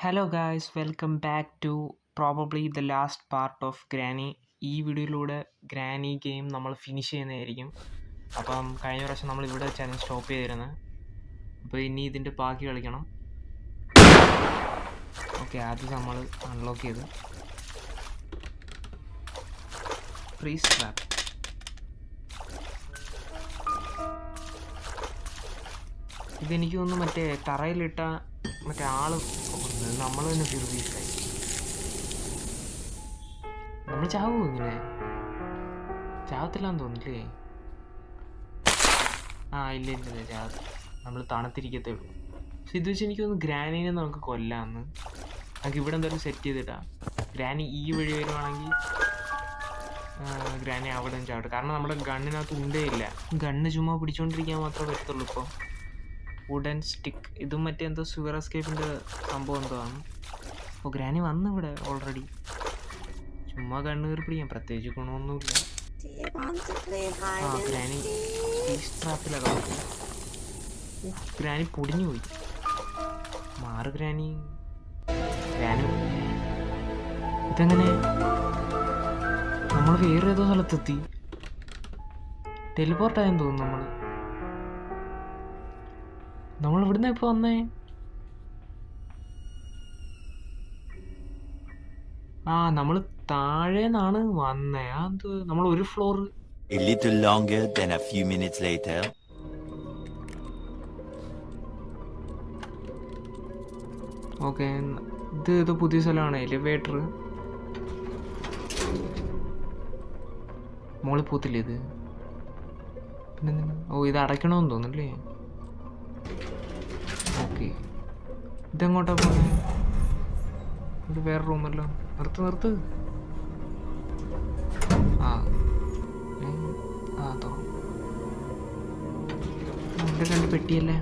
Hello guys, welcome back to probably the last part of Granny. ഈ വീഡിയോയിലൂടെ granny game നമ്മൾ finish ചെയ്യുന്നതായിരിക്കും. അപ്പം കഴിഞ്ഞ പ്രാവശ്യം നമ്മൾ ഇവിടെ വെച്ചാണ് സ്റ്റോപ്പ് ചെയ്തിരുന്നത്. അപ്പോൾ ഇനി ഇതിൻ്റെ ബാക്കി കളിക്കണം. ഓക്കെ, ആദ്യം നമ്മൾ അൺലോക്ക് ചെയ്ത് ഫ്രീസ് ട്രാപ്പ്. ഇതെനിക്ക് തോന്നുന്നു മറ്റേ തറയിലിട്ട മറ്റേ ആള് നമ്മൾ തന്നെ ഫ്യൂസീസായി. നമ്മൾ ചാവൂ ഇങ്ങനെ ചാവത്തില്ലാന്ന് തോന്നില്ലേ? ഇല്ല ചാവ, നമ്മൾ തണുത്തിരിക്കത്തേ ഉള്ളൂ. പക്ഷെ ഇത് വെച്ച് എനിക്ക് തോന്നുന്നു ഗ്രാനീനെ നമുക്ക് കൊല്ലാന്ന്. നമുക്ക് ഇവിടെ എന്തായാലും സെറ്റ് ചെയ്തിട്ടാ. ഗ്രാനി ഈ വഴി വരുവാണെങ്കിൽ ഗ്രാനി അവിടെ നിന്ന് ചാവട്ടെ. കാരണം നമ്മുടെ ഗണ്ണിനകത്ത് ഉണ്ടേ ഇല്ല. ഗണ്ണ് ചുമ്മാ പിടിച്ചോണ്ടിരിക്കാൻ മാത്രമേ പറ്റത്തുള്ളൂ. ഇപ്പോൾ വുഡൻ സ്റ്റിക്ക്, ഇതും മറ്റേ എന്തോ സുഗർ എസ്കേപ്പിൻ്റെ സംഭവം എന്തോ ആണ്. അപ്പോൾ ഗ്രാനി വന്നു ഇവിടെ ഓൾറെഡി. ചുമ്മാ കണ്ണ് കയറി പിടിക്കാം, പ്രത്യേകിച്ച് ഗുണമൊന്നുമില്ല. ഗ്രാനി ട്രാപ്പിലൊക്കെ ഗ്രാനി പൊടിഞ്ഞു പോയി. മാറ് ഗ്രാനി. ഇതെങ്ങനെ നമ്മൾ വേറെ ഏതോ സ്ഥലത്തെത്തി? ടെലിപോർട്ടായെന്ന് തോന്നുന്നു. നമ്മൾ ഇവിടുന്ന് ഇപ്പൊ വന്നേ? നമ്മൾ താഴേന്നാണ് വന്നേ. അത് നമ്മൾ ഒരു floor. A little longer than a few minutes later. Okay, ഇത് പുതിയ സ്ഥലമാണ്. എലിവേറ്റർ മോളിൽ പോത്തില്ലേ ഇത്? പിന്നെ ഇത് അടയ്ക്കണമെന്ന് തോന്നുന്നല്ലേ? ഓക്കെ, ഇതെങ്ങോട്ടാ പോകുന്നത്? ഇത് വേറെ റൂമല്ലോ. നിർത്ത്. എൻ്റെ രണ്ട് പെട്ടിയല്ലേ?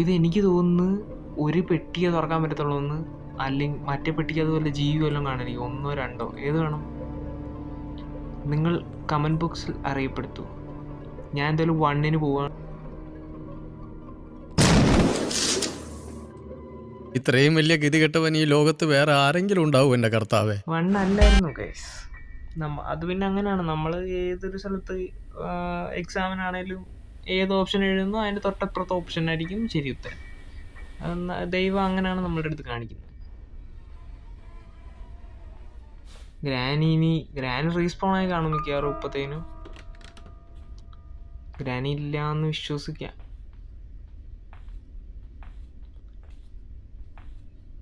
ഇത് എനിക്ക് തോന്നുന്നു ഒരു പെട്ടിയെ തുറക്കാൻ പറ്റത്തുള്ളൂ എന്ന്. അല്ലെങ്കിൽ മറ്റേ പെട്ടിക്ക് അതുപോലെ ജീവി വല്ലതും കാണാനിരിക്കും. 1 or 2 ഏത് വേണം? നിങ്ങൾ കമൻറ്റ് ബോക്സിൽ അറിയപ്പെടുത്തൂ. ഞാൻ എന്തായാലും 1 പോവാണ്. ഇത്രയും വലിയ ഗതികെട്ടവൻ ഈ ലോകത്ത് വേറെ ആരെങ്കിലും ഉണ്ടാവും എൻ്റെ കർത്താവേ? 1 അല്ലായിരുന്നു ഗൈസ്. അത് പിന്നെ അങ്ങനെയാണ്. നമ്മൾ ഏതൊരു സ്ഥലത്ത് എക്സാമിനാണേലും ഏത് ഓപ്ഷൻ എഴുതുന്നോ അതിൻ്റെ തൊട്ടപ്പുറത്തെ ഓപ്ഷൻ ആയിരിക്കും ശരി ഉത്തരം. ദൈവം അങ്ങനെയാണ് നമ്മളുടെ അടുത്ത് കാണിക്കുന്നത്. ഗ്രാനി റീസ്പോണായി കാണും മിക്കവാറും. ഇപ്പത്തേനും ഗ്രാനി ഇല്ല എന്ന് വിശ്വസിക്കാം.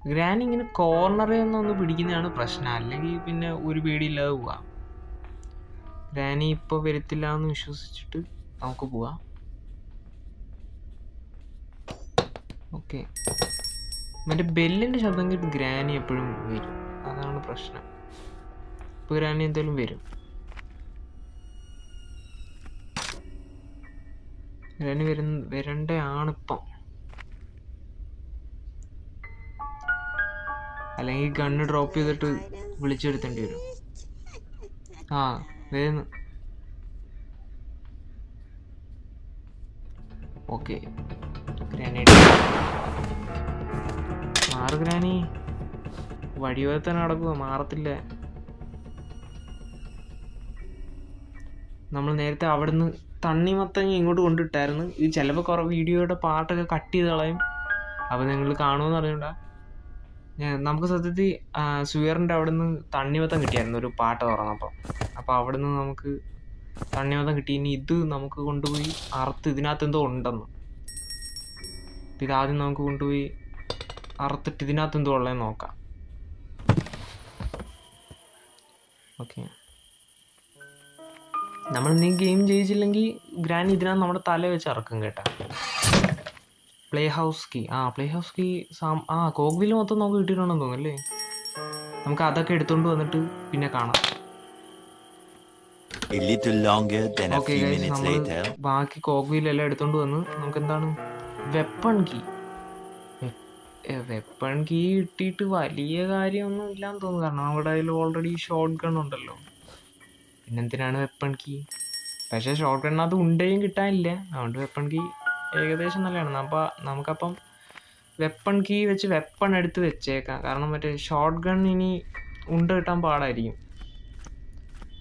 ഗ്രാനി ഇങ്ങനെ കോർണറിൽ നിന്നൊന്ന് പിടിക്കുന്നതാണ് പ്രശ്നം. അല്ലെങ്കിൽ പിന്നെ ഒരു പേടിയില്ലാതെ പോവാം. ഗ്രാനി ഇപ്പോൾ വരത്തില്ല എന്ന് വിശ്വസിച്ചിട്ട് നമുക്ക് പോവാം. ഓക്കെ, മറ്റേ ബെല്ലിൻ്റെ ശബ്ദം കേട്ട് ഗ്രാനി എപ്പോഴും വരും. അതാണ് പ്രശ്നം. ഇപ്പോൾ ഗ്രാനി എന്തായാലും വരും. ഗ്രാനി വരണ്ടയാണിപ്പം. അല്ലെങ്കിൽ ഗണ്ണ് ഡ്രോപ്പ് ചെയ്തിട്ട് വിളിച്ചെടുത്തേണ്ടി വരും. വരുന്നു. ഓക്കെ, ഗ്രാനേഡ് മാറ്. ഗ്രാനി വഴിയോടെ തന്നെ നടക്കുക, മാറത്തില്ല. നമ്മൾ നേരത്തെ അവിടുന്ന് തണ്ണിമത്തങ്ങ ഇങ്ങോട്ട് കൊണ്ടിട്ടായിരുന്നു. ഇത് ചിലപ്പോൾ കുറേ വീഡിയോയുടെ പാട്ടൊക്കെ കട്ട് ചെയ്ത് കളയും. അപ്പോൾ നിങ്ങൾ കാണുമെന്ന് അറിയണ്ട. നമുക്ക് സത്യത്തിൽ സുയറിൻ്റെ അവിടെ നിന്ന് തണ്ണിമത്തം കിട്ടിയായിരുന്നു ഒരു പാട്ട് തുറന്നപ്പോൾ. അപ്പോൾ അവിടെ നിന്ന് നമുക്ക് തണ്ണിമത്തം കിട്ടി. ഇനി ഇത് നമുക്ക് കൊണ്ടുപോയി അറുത്ത്, ഇതിനകത്ത് എന്തോ ഉണ്ടെന്ന്. ഇതാദ്യം നമുക്ക് കൊണ്ടുപോയി അറുത്തിട്ട് ഇതിനകത്ത് എന്തോ ഉള്ളതെന്ന് നോക്കാം. ഓക്കെ, നമ്മൾ നീ ഗെയിം ജയിച്ചില്ലെങ്കിൽ ഗ്രാനി ഇതിനകത്ത് നമ്മുടെ തല വെച്ച് ഇറക്കും കേട്ടാ. Play house key. കോഗ്വില് മൊത്തം നമുക്ക് കിട്ടിയിട്ടുണ്ടെന്ന് തോന്നുന്നല്ലേ? നമുക്ക് അതൊക്കെ എടുത്തോണ്ട് വന്നിട്ട് പിന്നെ കാണാം. ഓക്കെ ഗൈസ്, നമ്മൾ ബാക്കി കോഗ്വിലെല്ലാം എടുത്തോണ്ട് വന്ന് നമുക്ക് എന്താണ് വെപ്പൺ കീ കിട്ടിയിട്ട് വലിയ കാര്യമൊന്നും ഇല്ലാന്ന് തോന്നുന്നു. കാരണം നമ്മുടെ കയ്യിൽ ഓൾറെഡി ഷോർട്ട് ഗൺ ഉണ്ടല്ലോ. പിന്നെന്തിനാണ് വെപ്പൺ കീ? പക്ഷേ ഷോർട്ട് ഗണ്ണത് ഉണ്ടെങ്കിലും കിട്ടാനില്ല. അതുകൊണ്ട് വെപ്പൺ കീ ഏകദേശം നല്ലതാണ്. നമുക്കപ്പം വെപ്പൺ കീ വെച്ച് വെപ്പൺ എടുത്ത് വെച്ചേക്കാം. കാരണം മറ്റേ ഷോട്ട് ഗൺ ഇനി കിട്ടാൻ പാടായിരിക്കും.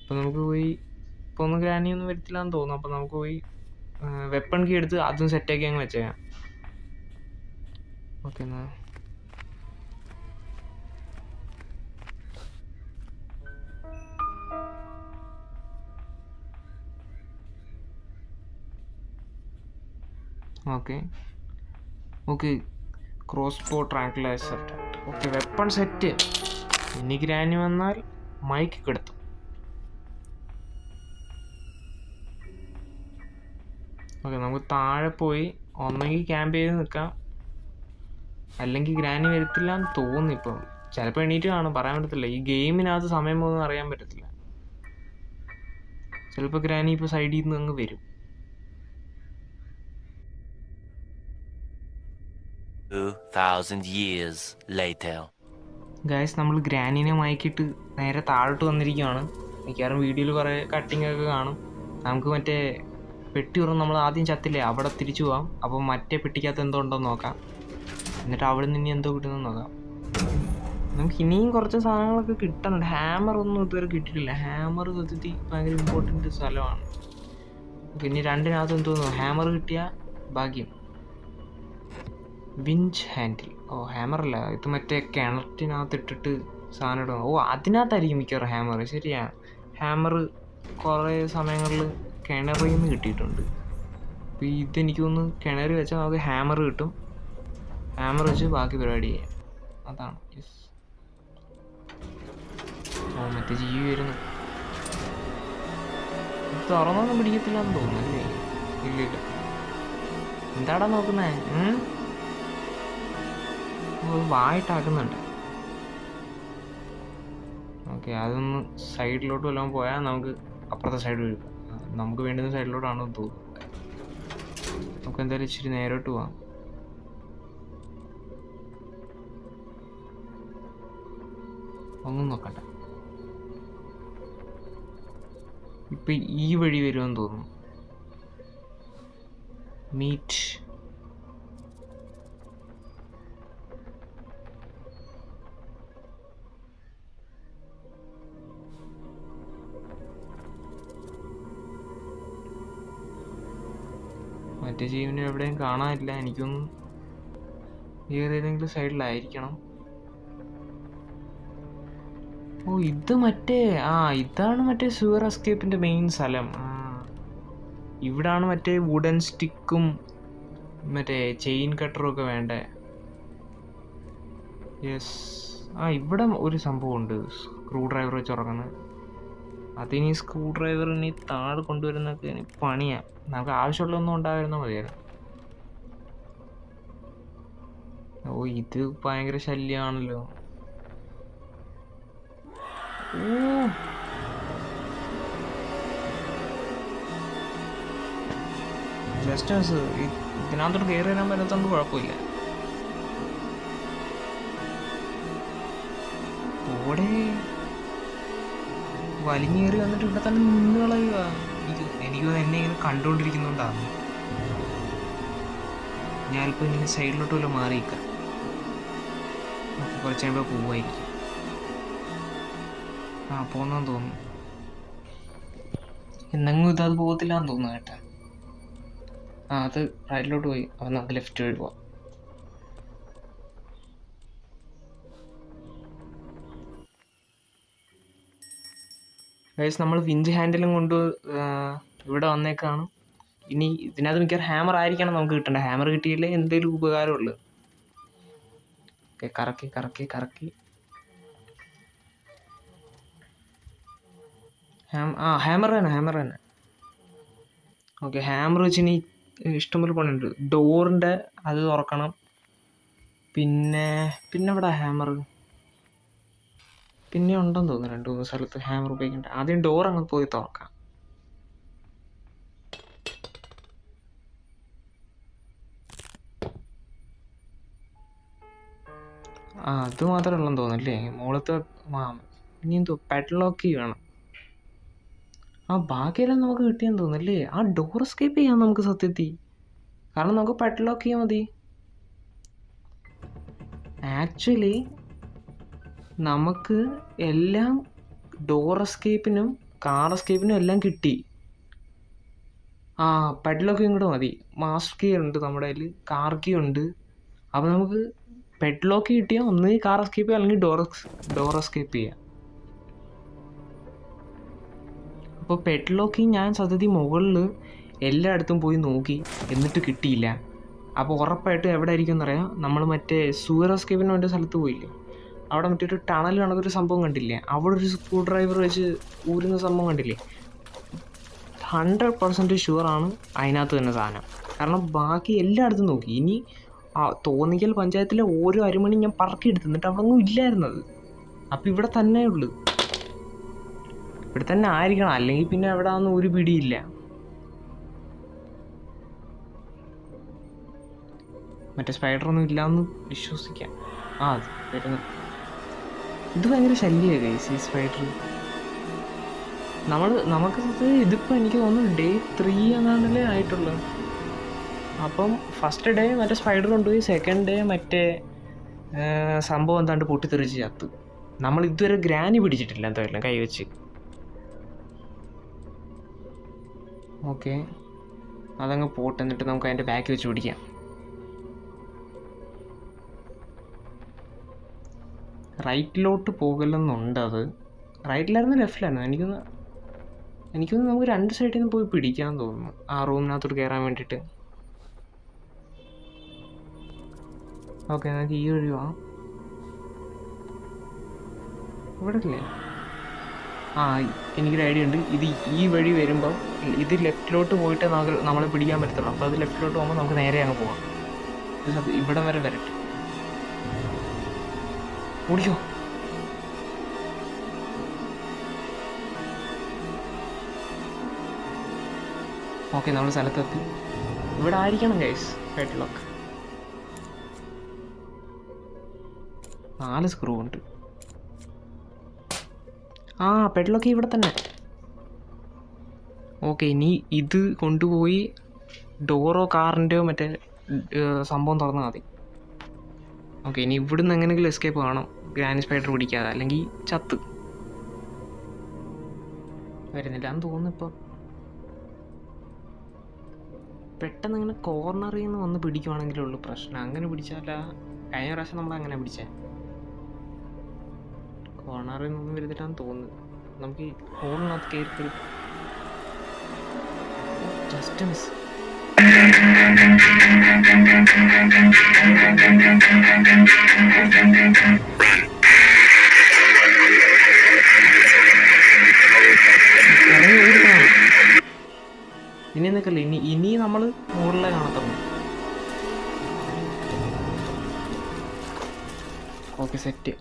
അപ്പോൾ നമുക്ക് പോയി ഇപ്പോൾ ഒന്നും ഗ്രാനിയൊന്നും വരത്തില്ലാന്ന് തോന്നുന്നു. അപ്പോൾ നമുക്ക് പോയി വെപ്പൺ കീ എടുത്ത് അതും സെറ്റാക്കി അങ്ങ് വെച്ചേക്കാം. ഓക്കെ എന്നാ ഓക്കെ ക്രോസ് ബോ ട്രാങ്കുലൈസർ. Okay weapon set. ഇനി ഗ്രാനി വന്നാൽ മൈക്ക് കിടത്തും. ഓക്കെ നമുക്ക് താഴെ പോയി ഒന്നെങ്കിൽ ക്യാമ്പ് ചെയ്ത് നിൽക്കാം, അല്ലെങ്കിൽ ഗ്രാനി വരത്തില്ല എന്ന് തോന്നി. ഇപ്പം ചിലപ്പോൾ എണീറ്റ് കാണും, പറയാൻ പറ്റത്തില്ല. ഈ ഗെയിമിനകത്ത് സമയം പോകുന്നത് അറിയാൻ പറ്റത്തില്ല. ചിലപ്പോൾ ഗ്രാനി ഇപ്പോൾ സൈഡിൽ നിന്ന് അങ്ങ് വരും. 2000 years later. ഗൈസ് നമ്മൾ ഗ്രാനിനെ മയക്കിയിട്ട് നേരെ താഴോട്ട് വന്നിരിക്കുകയാണ്. മിക്കവാറും വീഡിയോയിൽ കുറേ കട്ടിങ് ഒക്കെ കാണും. നമുക്ക് മറ്റേ പെട്ടി തുറന്ന് നമ്മൾ ആദ്യം ചത്തില്ലേ, അവിടെ തിരിച്ചു പോകാം. അപ്പോൾ മറ്റേ പെട്ടിക്കകത്ത് എന്തോ ഉണ്ടോയെന്ന് നോക്കാം. എന്നിട്ട് അവിടെ നിന്ന് ഇനി എന്തോ കിട്ടുമെന്ന് നോക്കാം. നമുക്ക് ഇനിയും കുറച്ച് സാധനങ്ങളൊക്കെ കിട്ടാനുണ്ട്. ഹാമർ ഒന്നും ഇതുവരെ കിട്ടിയിട്ടില്ല. ഹാമർ സത്യത്തിൽ ഭയങ്കര ഇമ്പോർട്ടൻ്റ് സ്ഥലമാണ്. ഇനി രണ്ടിനകത്ത് എന്തോന്നു ഹാമർ കിട്ടിയാൽ ഭാഗ്യം. Winch handle. ഹാമറല്ല, ഇത് മറ്റേ കിണറ്റിനകത്ത് ഇട്ടിട്ട് സാധനം ഇടണം. അതിനകത്തായിരിക്കും മിക്കവാറും ഹാമർ. ശരിയാണ്, ഹാമർ കുറേ സമയങ്ങളിൽ കിണറിൽ നിന്ന് കിട്ടിയിട്ടുണ്ട്. അപ്പോൾ ഇതെനിക്ക് തോന്നുന്നു കിണറി വെച്ചാൽ നമുക്ക് ഹാമർ കിട്ടും. ഹാമർ വെച്ച് ബാക്കി പരിപാടി ചെയ്യാം. അതാണ്. മറ്റേ ജീവി വരുന്നു. തുറന്നൊന്നും പിടിക്കത്തില്ല എന്ന് തോന്നുന്നു അല്ലേ? ഇല്ലില്ല. എന്താടാ നോക്കുന്നേ? വായിട്ടാക്കുന്നുണ്ട്. ഓക്കെ, അതൊന്ന് സൈഡിലോട്ട് വല്ലതും പോയാൽ നമുക്ക് അപ്പുറത്തെ സൈഡ് വരും. നമുക്ക് വേണ്ടുന്ന സൈഡിലോട്ടാണ് തോന്നുന്നത്. നമുക്ക് എന്തായാലും ഇച്ചിരി നേരോട്ട് പോവാം. ഒന്നും നോക്കണ്ട. ഇപ്പൊ ഈ വഴി വരുമെന്ന് തോന്നുന്നു. മീറ്റ്. മറ്റേ ജീവനെ എവിടെയും കാണാനില്ല. എനിക്കൊന്നും ഏതെങ്കിലും സൈഡിലായിരിക്കണം. ഇത് മറ്റേ ഇതാണ് മറ്റേ സുവർ എസ്കേപ്പിന്റെ മെയിൻ സ്ഥലം. ഇവിടാണ് മറ്റേ വുഡൻ സ്റ്റിക്കും മറ്റേ ചെയിൻ കട്ടറും ഒക്കെ വേണ്ടേ. യെസ്, ഇവിടെ ഒരു സംഭവമുണ്ട്, സ്ക്രൂ ഡ്രൈവർ വെച്ച് ഉറങ്ങുന്നത്. അതിനി സ്ക്രൂ ഡ്രൈവറിനി താഴെ കൊണ്ടുവരുന്നൊക്കെ പണിയാ. നമുക്ക് ആവശ്യമുള്ളതൊന്നും ഉണ്ടായിരുന്നാൽ മതിയായിരുന്നു. ഇത് ഭയങ്കര ശല്യമാണല്ലോ. ജസ്റ്റ് ഇതിനകത്തോട്ട് കയറി വരാൻ പറ്റാത്തതുകൊണ്ട് കുഴപ്പമില്ല. ഓടെ വലിഞ്ഞേറി വന്നിട്ട് ഇവിടെ തന്നെ നിന്ന് കളയുക. എനിക്ക് എന്നെ ഇങ്ങനെ കണ്ടുകൊണ്ടിരിക്കുന്നുണ്ടാണ്. ഞാനിപ്പോൾ ഇങ്ങനെ സൈഡിലോട്ട് വല്ല മാറിയിക്കാം. കുറച്ച് കഴിയുമ്പോൾ പോവായിരിക്കും. പോന്നെന്ന് തോന്നുന്നു. എന്നെങ്കിലും ഇതത് പോകത്തില്ലാന്ന് തോന്നുന്നു കേട്ടാ. അത് റൈറ്റിലോട്ട് പോയി. അപ്പം നമുക്ക് ലെഫ്റ്റ് വഴി പോവാം. ഗൈസ്, നമ്മൾ വിഞ്ച് ഹാൻഡിലും കൊണ്ട് ഇവിടെ വന്നേക്കാണ്. ഇനി ഇതിനകത്ത് മിക്കവാറും ഹാമർ ആയിരിക്കണം നമുക്ക് കിട്ടേണ്ട. ഹാമർ കിട്ടിയില്ലേ എന്തെങ്കിലും ഉപകാരമുള്ളൂ. ഓക്കെ, കറക്കി കറക്കി കറക്കി. ഹാമർ തന്നെ. ഓക്കെ, ഹാമർ വെച്ച് ഇനി ഇഷ്ടംപോലെ പണിയുണ്ട്. ഡോറിൻ്റെ അത് തുറക്കണം. പിന്നെ ഇവിടെ ഹാമർ പിന്നെ ഉണ്ടെന്ന് തോന്നുന്നു. 2-3 സ്ഥലത്ത് ഹാമർ ഉപയോഗിക്കണ്ട. ആദ്യം ഡോർ അങ്ങ് പോയി തുറക്കാം. അത് മാത്രമേ ഉള്ളെന്ന് തോന്നുന്നല്ലേ. മുകളത്തെ ഇനി എന്തോ പെഡ്ലോക്ക് വേണം. ബാക്കിയെല്ലാം നമുക്ക് കിട്ടിയെന്ന് തോന്നുന്നല്ലേ. ഡോർ എസ്കേപ്പ് ചെയ്യാം നമുക്ക് സത്യത്തിൽ. കാരണം നമുക്ക് പെഡ്ലോക്ക് ചെയ്യാൻ മതി. ആക്ച്വലി നമുക്ക് എല്ലാം ഡോർ എസ്കേപ്പിനും കാർ എസ്കേപ്പിനും എല്ലാം കിട്ടി. പെഡ്ലോക്കും കൂടെ മതി. മാസ്റ്റർ കീ ഉണ്ട് നമ്മുടെ കയ്യിൽ, കാർ കീ ഉണ്ട്. അപ്പോൾ നമുക്ക് പെഡ്ലോക്ക് കിട്ടിയാൽ ഒന്നുകിൽ കാർ എസ്കേപ്പ് ചെയ്യുക അല്ലെങ്കിൽ ഡോർ എസ്കേപ്പ് ചെയ്യുക. അപ്പോൾ പെഡ്ലോക്ക് ഞാൻ സത്യത്തിൽ മുകളിൽ എല്ലായിടത്തും പോയി നോക്കി, എന്നിട്ട് കിട്ടിയില്ല. അപ്പോൾ ഉറപ്പായിട്ടും എവിടെ ആയിരിക്കും എന്നറിയാം, നമ്മൾ മറ്റേ സൂവർ എസ്കേപ്പിന് വേണ്ട സ്ഥലത്ത് പോയില്ലേ, അവിടെ മറ്റൊരു ടണൽ കണക്കൊരു സംഭവം കണ്ടില്ലേ, അവിടെ ഒരു സ്ക്രൂ ഡ്രൈവർ വെച്ച് ഊരുന്ന സംഭവം കണ്ടില്ലേ. 100% ഷുവറാണ് അതിനകത്ത് തന്നെ സാധനം. കാരണം ബാക്കി എല്ലായിടത്തും നോക്കി. ഇനി തോന്നിക്കൽ പഞ്ചായത്തിലെ ഓരോ അരിമണി ഞാൻ പറക്കിയെടുത്തു, എന്നിട്ട് അവിടെ ഒന്നും ഇല്ലായിരുന്നത്. അപ്പം ഇവിടെ തന്നെ ഉള്ളു, ഇവിടെ തന്നെ ആയിരിക്കണം, അല്ലെങ്കിൽ പിന്നെ എവിടെ ഒന്നും ഒരു പിടിയില്ല. മറ്റേ സ്പൈഡറൊന്നും ഇല്ലയെന്ന് വിശ്വസിക്കാം. അത് വരുന്നത് ഇത് ഭയങ്കര ശല്യമാണ് ഗൈസ് ഈ സ്പൈഡർ. നമുക്ക് ഇതിപ്പോൾ എനിക്ക് തോന്നുന്നു Day 3 എന്നാണല്ലേ ആയിട്ടുള്ളത്. അപ്പം ഫസ്റ്റ് ഡേ മറ്റേ സ്പൈഡർ കൊണ്ടുപോയി, സെക്കൻഡ് ഡേ മറ്റേ സംഭവം എന്താണ്ട് പൊട്ടിത്തെറിച്ച് ചത്ത്. നമ്മൾ ഇതുവരെ ഗ്രാനി പിടിച്ചിട്ടില്ല എന്തായാലും കൈവച്ച്. ഓക്കെ, അതങ്ങ് പോട്ട്, എന്നിട്ട് നമുക്ക് അതിൻ്റെ ബാക്ക് വെച്ച് പിടിക്കാം. റൈറ്റിലോട്ട് പോകലെന്നുണ്ട്. അത് റൈറ്റിലായിരുന്നു ലെഫ്റ്റിലായിരുന്നു എനിക്കൊന്ന് നമുക്ക് രണ്ട് സൈഡിൽ നിന്ന് പോയി പിടിക്കാൻ തോന്നുന്നു, ആ റൂമിനകത്തോട്ട് കയറാൻ വേണ്ടിയിട്ട്. ഓക്കെ, നമുക്ക് ഈ വഴി പോവാം. ഇവിടെ ഇല്ലേ? എനിക്കൊരു ഐഡിയ ഉണ്ട്. ഇത് ഈ വഴി വരുമ്പോൾ ഇത് ലെഫ്റ്റിലോട്ട് പോയിട്ട് നമ്മളെ പിടിക്കാൻ പറ്റത്തുള്ളൂ. അപ്പോൾ അത് ലെഫ്റ്റിലോട്ട് പോകുമ്പോൾ നമുക്ക് നേരെ അങ്ങ് പോകാം. ഇവിടെ വരെ വരട്ടെ. ഓടിക്കോ. ഓക്കെ, നമ്മൾ സ്ഥലത്തെത്തി. ഇവിടെ ആയിരിക്കണം ഗൈസ് പെഡ്ലോക്ക്. 4 സ്ക്രൂ ഉണ്ട്. പെഡ്ലോക്ക് ഇവിടെ തന്നെ. ഓക്കെ, ഇനി ഇത് കൊണ്ടുപോയി ഡോറോ കാറിൻ്റെയോ മറ്റേ സംഭവം തുറന്നാൽ മതി. ഓക്കെ, ഇനി ഇവിടുന്ന് എങ്ങനെയെങ്കിലും എസ്കേപ്പ് കാണാം, ഗ്രാനി സ്പൈഡർ പിടിക്കാതെ, അല്ലെങ്കിൽ ചത്ത്. വരുന്നില്ല എന്ന് തോന്നുന്നു. ഇപ്പോൾ പെട്ടെന്ന് ഇങ്ങനെ കോർണറിൽ നിന്ന് വന്ന് പിടിക്കുവാണെങ്കിലേ ഉള്ളൂ പ്രശ്നം. അങ്ങനെ പിടിച്ചാല കഴിഞ്ഞ പ്രാവശ്യം നമ്മൾ അങ്ങനെ പിടിച്ചേ. കോർണറിൽ നിന്നും വരുന്നില്ലാന്ന് തോന്നുന്നു. നമുക്ക് ഈ ഹോളിനകത്ത് കയറി ജസ്റ്റ് മിസ്. ഇനി നിൽക്കല്ലേ, ഇനി നമ്മൾ മുകളിലെ കാണത്തുള്ളൂ. Okay, set.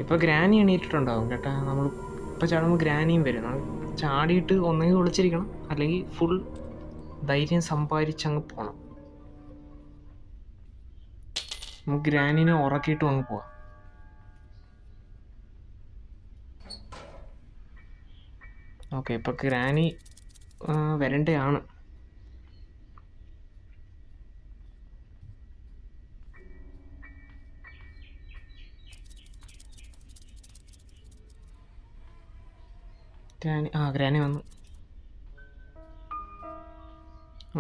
ഇപ്പോൾ ഗ്രാനി എണീറ്റിട്ടുണ്ടാവും കേട്ടാ. നമ്മൾ ഇപ്പോൾ ചാടുമ്പോൾ ഗ്രാനിയും വരും. ചാടിയിട്ട് ഒന്നെങ്കിൽ ഒളിച്ചിരിക്കണം, അല്ലെങ്കിൽ ഫുൾ ധൈര്യം സമ്പാദിച്ചങ്ങ് പോകണം. നമുക്ക് ഗ്രാനിനെ ഉറക്കിയിട്ടും അങ്ങ് പോവാം. ഓക്കെ, ഇപ്പോൾ ഗ്രാനി വരണ്ടയാണ്. ഗ്രാനി വന്നു.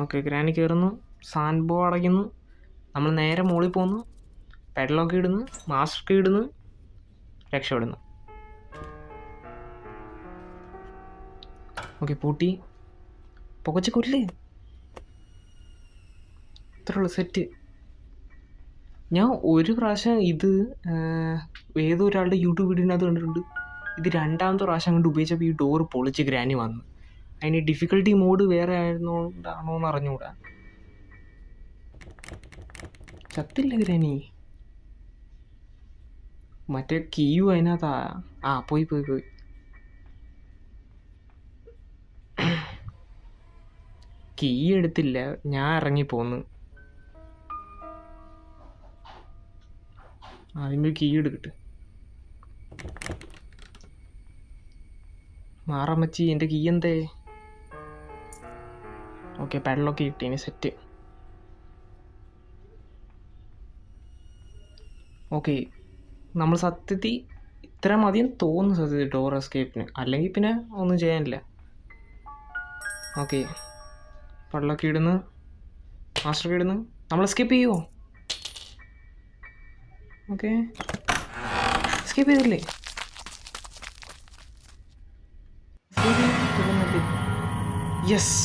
ഓക്കെ, ഗ്രാനി കയറുന്നു, സാൻബോ അടയ്ക്കുന്നു, നമ്മൾ നേരെ മുകളിൽ പോകുന്നു, പെഡ്ലോക്ക് ഇടുന്നു, മാസ്ക് ഇടുന്നു, രക്ഷപ്പെടുന്നു. ഓക്കെ, പൂട്ടി പുകച്ച് കൊല്ലേ. ഇത്രയുള്ളൂ, സെറ്റ്. ഞാൻ ഒരു പ്രാവശ്യം ഇത് ഏതോ ഒരാളുടെ യൂട്യൂബ് വീഡിയോനകത്ത് കണ്ടിട്ടുണ്ട്. ഇത് രണ്ടാമത്തെ പ്രാവശ്യം അങ്ങോട്ട് ഉപയോഗിച്ചപ്പോൾ ഈ ഡോറ് പൊളിച്ച് ഗ്രാനി വന്നു. അതിന് ഡിഫിക്കൽട്ടി മോഡ് വേറെ ആയിരുന്നോണ്ടാണോ എന്ന് അറിഞ്ഞുകൂടാ. ചത്തില്ല ഗ്രാനി. മറ്റേ കീയും അതിനകത്താ. പോയി കീ എടുത്തില്ല, ഞാൻ ഇറങ്ങിപ്പോന്ന്. ആദ്യമേ കീ എടുക്കട്ടെ. മാറമ്മച്ചി, എൻ്റെ കീ എന്തേ? ഓക്കെ, പാഡ്ലോക്ക് കിട്ടി. ഇനി സെറ്റ്. ഓക്കെ, നമ്മൾ സത്യത്തിൽ ഇത്ര മതിയും തോന്നുന്നു സത്യത്തിൽ ഡോർ എസ്കേപ്പിന്, അല്ലെങ്കിൽ പിന്നെ ഒന്നും ചെയ്യാനില്ല. ഓക്കെ, പള്ളൊക്കെ ഇടുന്ന്, മാസ്റ്ററൊക്കെ ഇടുന്ന്, നമ്മൾ എസ്കേപ്പ് ചെയ്യുമോ? ഓക്കെ, എസ്കേപ്പ് ചെയ്തില്ലേ? യെസ്,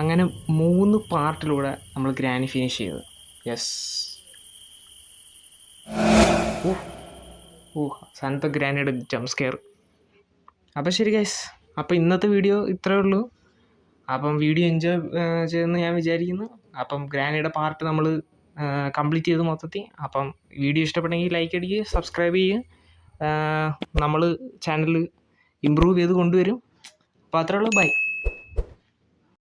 അങ്ങനെ 3 പാർട്ടിലൂടെ നമ്മൾ ഗ്രാനി ഫിനിഷ് ചെയ്തു. യെസ്. സാധനത്തെ ഗ്രാനിയുടെ ജംപ് സ്കെയർ. അപ്പം ശരി ഗൈസ്, അപ്പോൾ ഇന്നത്തെ വീഡിയോ ഇത്രയേ ഉള്ളൂ. അപ്പം വീഡിയോ എൻജോയ് ചെയ്തെന്ന് ഞാൻ വിചാരിക്കുന്നു. അപ്പം ഗ്രാനിയുടെ പാർട്ട് നമ്മൾ കംപ്ലീറ്റ് ചെയ്തു മൊത്തത്തിൽ. അപ്പം വീഡിയോ ഇഷ്ടപ്പെട്ടെങ്കിൽ ലൈക്ക് അടിക്കുക, സബ്സ്ക്രൈബ് ചെയ്യുക. നമ്മൾ ചാനൽ ഇമ്പ്രൂവ് ചെയ്ത് കൊണ്ടുവരും. അപ്പോൾ അത്രേ ഉള്ളൂ. ബൈ.